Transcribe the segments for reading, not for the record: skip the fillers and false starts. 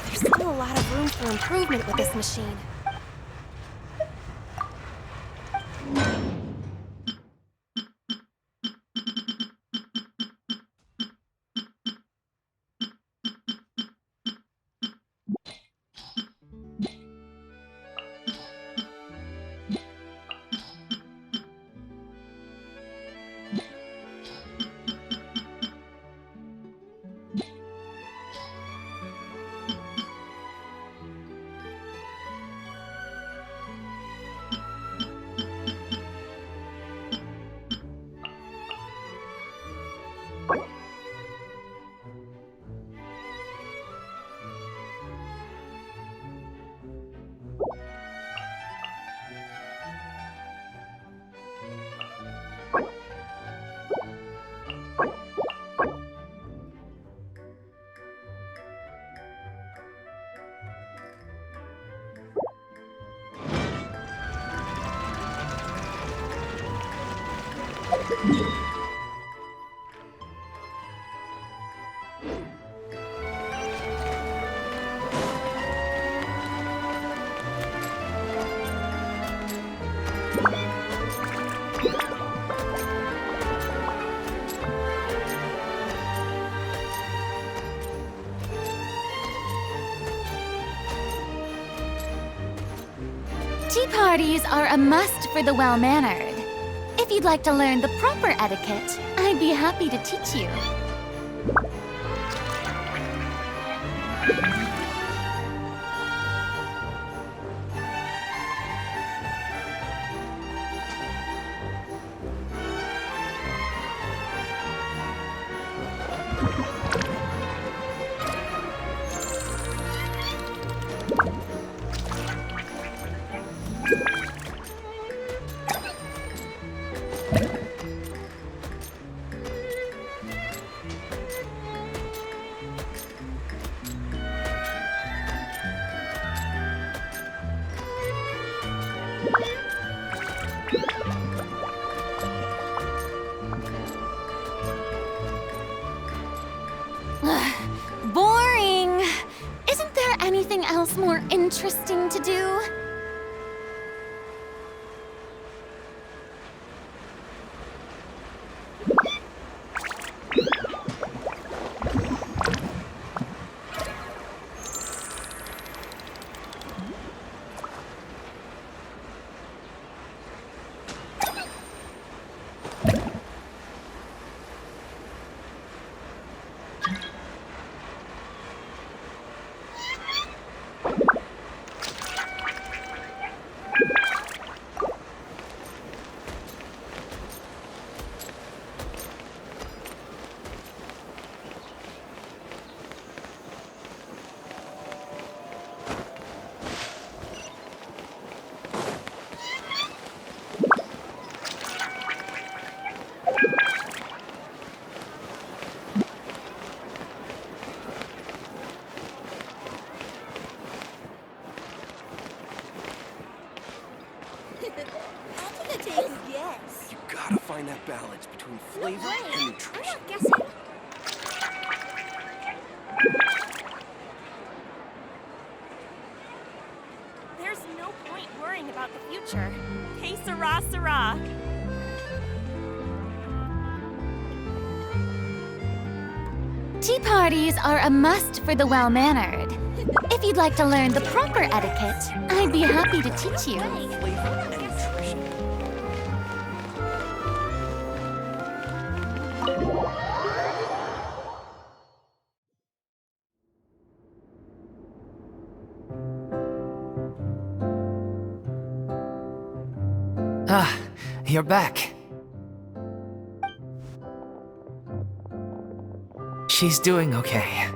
There's still a lot of room for improvement with this machine. Tea parties are a must for the well-mannered. If you'd like to learn the proper etiquette, I'd be happy to teach you. Boring! Isn't there anything else more interesting to do? I'll take a taste. Yes. You gotta find that balance between flavor and nutrition. I'm not guessing. There's no point worrying about the future. Que sera, sera. Tea parties are a must for the well-mannered. If you'd like to learn the proper etiquette, I'd be happy to teach you. Flavor and nutrition. Ah, you're back. She's doing okay.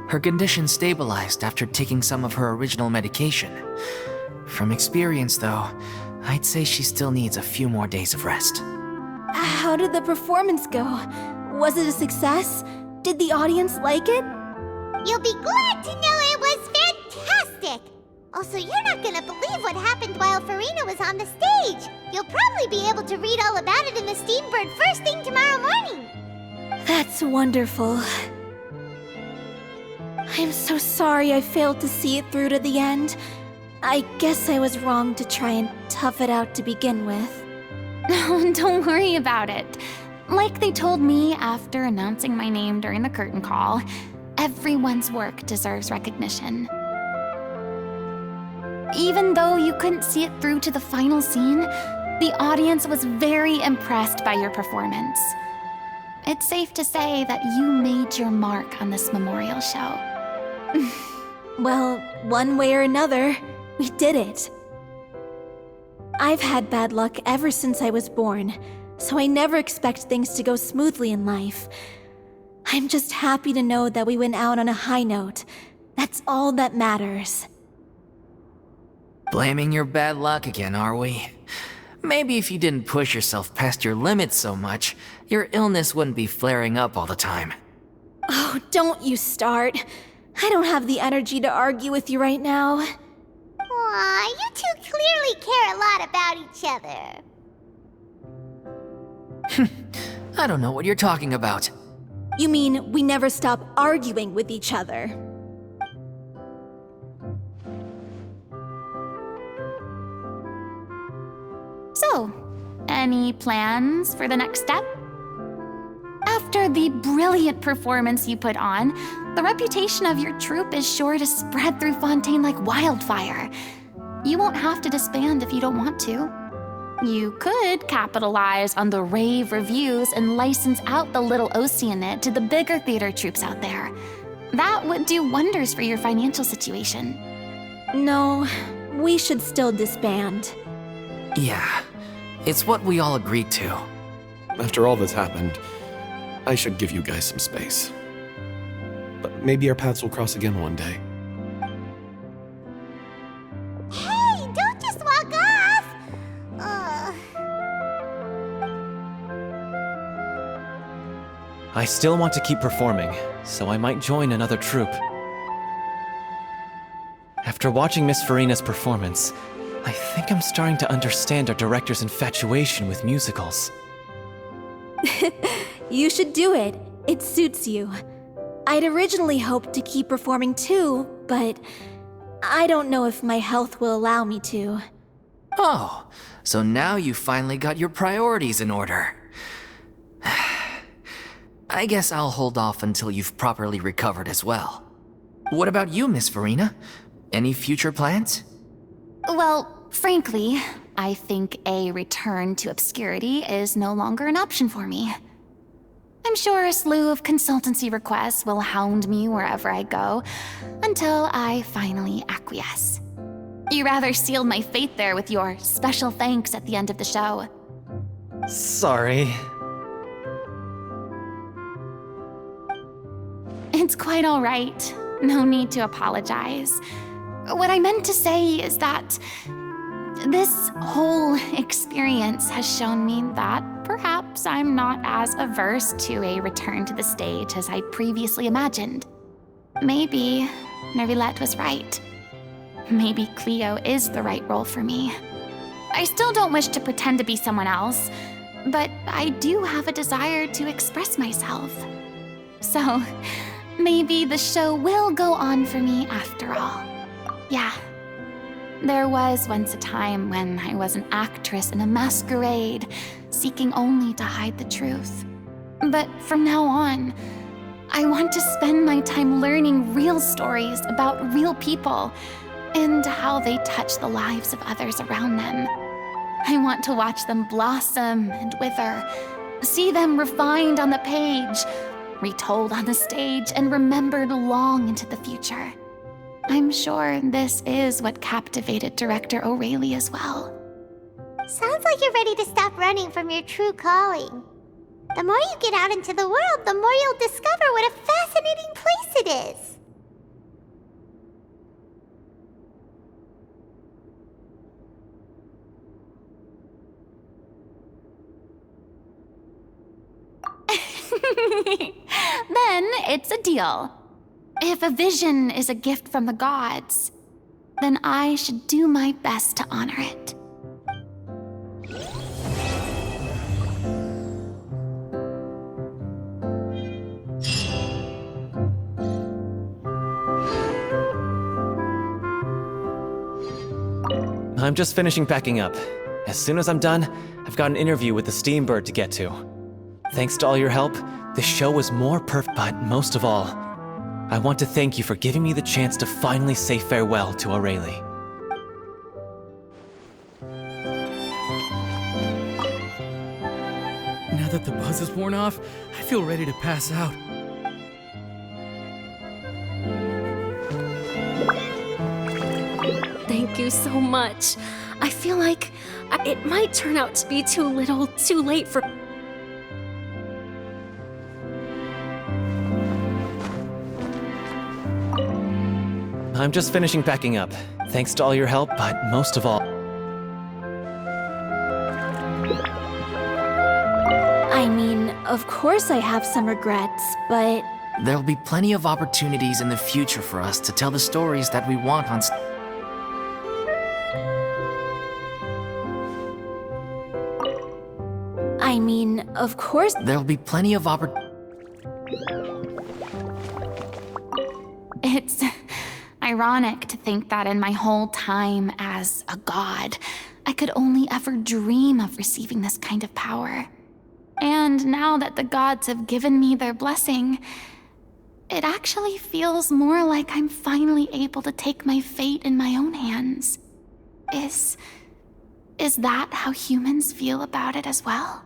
Her condition stabilized after taking some of her original medication. From experience, though, I'd say she still needs a few more days of rest. How did the performance go? Was it a success? Did the audience like it? You'll be glad to know it was fantastic! Also, you're not gonna believe what happened while Farina was on the stage. You'll probably be able to read all about it in the Steambird first thing tomorrow morning. That's wonderful. I'm so sorry I failed to see it through to the end. I guess I was wrong to try and tough it out to begin with. Don't worry about it. Like they told me after announcing my name during the curtain call, everyone's work deserves recognition. Even though you couldn't see it through to the final scene, the audience was very impressed by your performance. It's safe to say that you made your mark on this memorial show. Well, one way or another, we did it. I've had bad luck ever since I was born, so I never expect things to go smoothly in life. I'm just happy to know that we went out on a high note. That's all that matters. Blaming your bad luck again, are we? Maybe if you didn't push yourself past your limits so much, your illness wouldn't be flaring up all the time. Oh, don't you start. I don't have the energy to argue with you right now. Aw, you two clearly care a lot about each other. I don't know what you're talking about. You mean we never stop arguing with each other? So, any plans for the next step? After the brilliant performance you put on, the reputation of your troupe is sure to spread through Fontaine like wildfire. You won't have to disband if you don't want to. You could capitalize on the rave reviews and license out the Little Oceanid to the bigger theater troupes out there. That would do wonders for your financial situation. No, we should still disband. Yeah, it's what we all agreed to. After all that's happened, I should give you guys some space. But maybe our paths will cross again one day. Hey, don't just walk off! I still want to keep performing, so I might join another troupe. After watching Miss Farina's performance, I think I'm starting to understand our director's infatuation with musicals. You should do it. It suits you. I'd originally hoped to keep performing too, but I don't know if my health will allow me to. Oh, so now you finally got your priorities in order. I guess I'll hold off until you've properly recovered as well. What about you, Miss Farina? Any future plans? Well, frankly, I think a return to obscurity is no longer an option for me. I'm sure a slew of consultancy requests will hound me wherever I go, until I finally acquiesce. You rather sealed my fate there with your special thanks at the end of the show. Sorry. It's quite all right. No need to apologize. What I meant to say is that this whole experience has shown me that perhaps I'm not as averse to a return to the stage as I previously imagined. Maybe Nervillette was right. Maybe Cleo is the right role for me. I still don't wish to pretend to be someone else, but I do have a desire to express myself. So, maybe the show will go on for me after all. Yeah. There was once a time when I was an actress in a masquerade, seeking only to hide the truth. But from now on, I want to spend my time learning real stories about real people and how they touch the lives of others around them. I want to watch them blossom and wither, see them refined on the page, retold on the stage, and remembered long into the future. I'm sure this is what captivated director O'Reilly as well. Sounds like you're ready to stop running from your true calling. The more you get out into the world, the more you'll discover what a fascinating place it is. Then it's a deal. If a vision is a gift from the gods, then I should do my best to honor it. I'm just finishing packing up. As soon as I'm done, I've got an interview with the Steambird to get to. Thanks to all your help, the show was more perfect, but most of all, I want to thank you for giving me the chance to finally say farewell to O'Reilly. Now that the buzz is worn off, I feel ready to pass out. Thank you so much. I feel like it might turn out to be too little, too late for... I'm just finishing packing up. Thanks to all your help, but most of all... I mean, of course I have some regrets, but There'll be plenty of opportunities in the future for us to tell the stories that we want on... I mean, of course. There'll be plenty of It's ironic to think that in my whole time as a god, I could only ever dream of receiving this kind of power. And now that the gods have given me their blessing, it actually feels more like I'm finally able to take my fate in my own hands. Is that how humans feel about it as well?